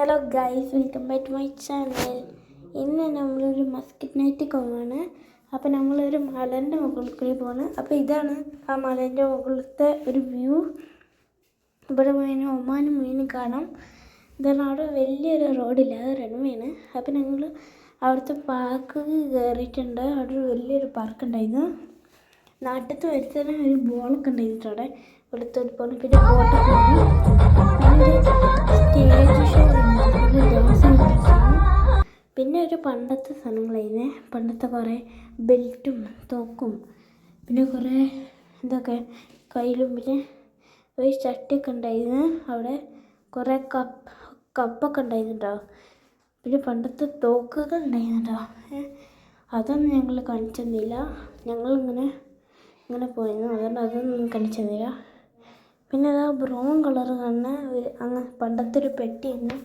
Hello guys, welcome back to my channel. ഇന്ന് നമ്മളൊരു Muscat night പോവാണ്. അപ്പോൾ നമ്മളൊരു മലേൻ്റെ മുകളിൽ കൂടി പോവാണ്. അപ്പോൾ ഇതാണ് ആ മലേൻ്റെ മുകളിലത്തെ ഒരു വ്യൂ. ഇവിടെ ഒമാനും മീനും കാണാം. ഇതാണ് അവിടെ വലിയൊരു റോഡില്ല, അത് റൺവേയാണ്. അപ്പോൾ ഞങ്ങൾ അവിടുത്തെ പാർക്ക് കയറിയിട്ടുണ്ട്. അവിടെ വലിയൊരു പാർക്ക് ഉണ്ടായിരുന്നു. നാട്ടിലത്തെ വരുത്തന്നെ ഒരു ബോളൊക്കെ ഉണ്ടായിരുന്നു അവിടെ. ഇവിടുത്തെ ഒരു ബോൾ, പിന്നെ ബോട്ടൊക്കെ സ്റ്റേജ് ഷോ, പിന്നെ ഒരു പണ്ടത്തെ സാധനങ്ങളായിരുന്നു. പണ്ടത്തെ കുറേ ബെൽറ്റും തോക്കും, പിന്നെ കുറേ ഇതൊക്കെ കയ്യിലും, പിന്നെ ഒരു ചട്ടിയൊക്കെ ഉണ്ടായിരുന്നു. അവിടെ കുറേ കപ്പൊക്കെ ഉണ്ടായിരുന്നുണ്ടോ. പിന്നെ പണ്ടത്തെ തോക്കുകൾ ഉണ്ടായിരുന്നുണ്ടോ. അതൊന്നും ഞങ്ങൾ കാണിച്ചു തന്നില്ല. ഇങ്ങനെ പോയിരുന്നു, അതുകൊണ്ട് അതൊന്നും കാണിച്ചു തന്നില്ല. പിന്നെ അതാ ബ്രൗൺ കളർ കാണുന്ന അങ്ങ് പണ്ടത്തെ ഒരു പെട്ടിയായിരുന്നു.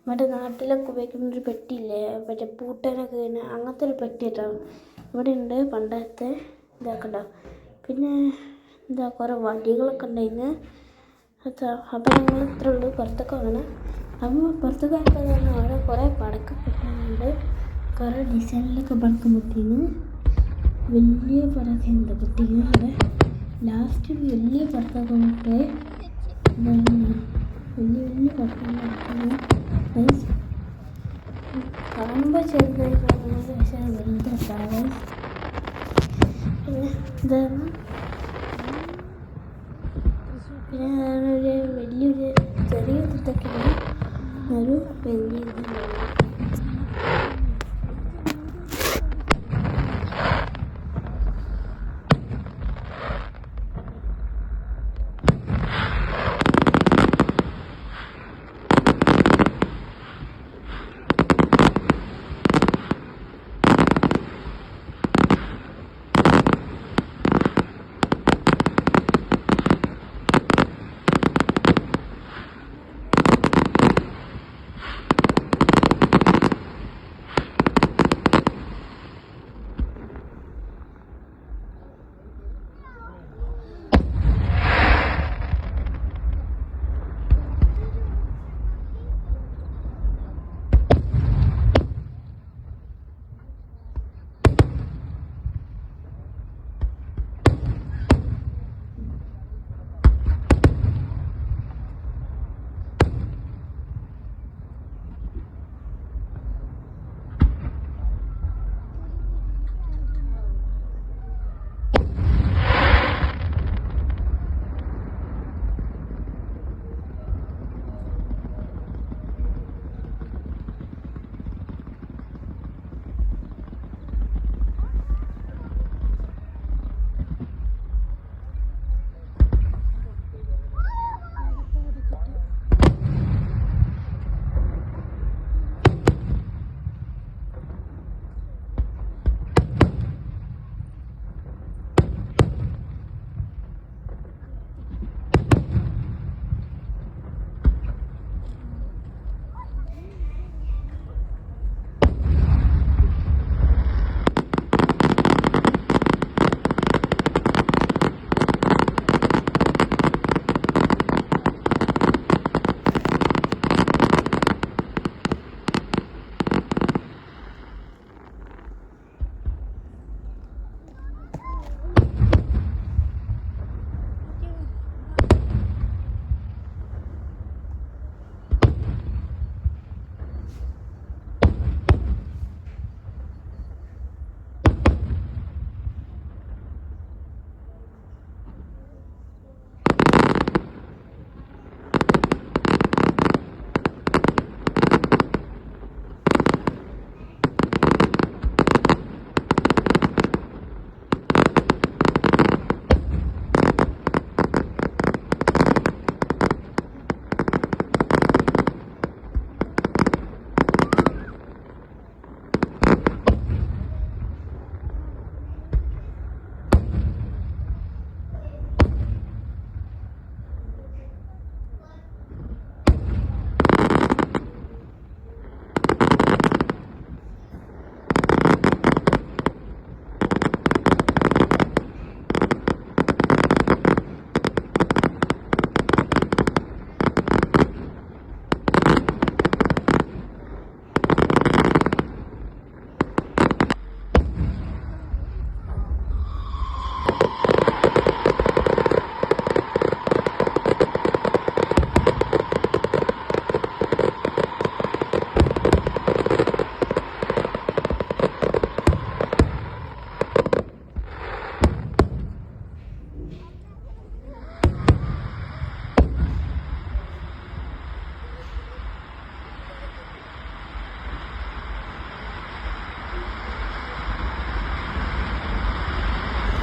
മറ്റേ നാട്ടിലൊക്കെ ഉപയോഗിക്കുന്നൊരു പെട്ടിയില്ലേ, മറ്റേ പൂട്ടനൊക്കെ കഴിഞ്ഞാൽ അങ്ങനത്തെ ഒരു പെട്ടി കേട്ടോ. ഇവിടെ ഉണ്ട് പണ്ടത്തെ ഇതൊക്കെ ഉണ്ടാവും. പിന്നെ കുറേ വടികളൊക്കെ ഉണ്ടായിരുന്നു. അപ്പോൾ ഞങ്ങൾ ഇത്ര ഉള്ളൂ, പുറത്തൊക്കെ വേണം. അപ്പോൾ പുറത്തൊക്കെ ആയപ്പോൾ അവിടെ കുറേ പടക്കം പൊട്ടുന്നുണ്ട്. കുറേ ഡിസൈനിലൊക്കെ പടക്കം പൊട്ടിയിരുന്നു. വലിയ പടക്കം പൊട്ടിക്കുന്നു. അവിടെ ലാസ്റ്റ് വലിയ പടക്കം പൊട്ട് വലിയ പടക്കം കാണുമ്പോൾ ചെറുതായി കാണുന്നത്, പക്ഷേ വലുതാവും. പിന്നെ ഇതാണ് ഒരു വലിയൊരു ചെറിയ ഇതൊക്കെ ഒരു വലിയ ഇതുണ്ടാവും.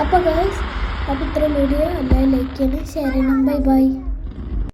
അപ്പോൾ ഗൈസ് അപ്പോൾ ഇത്രയും വീഡിയോ എല്ലാവരും ലൈക്ക് ചെയ്യണം, ഷെയർ ചെയ്യണം. Bye bye.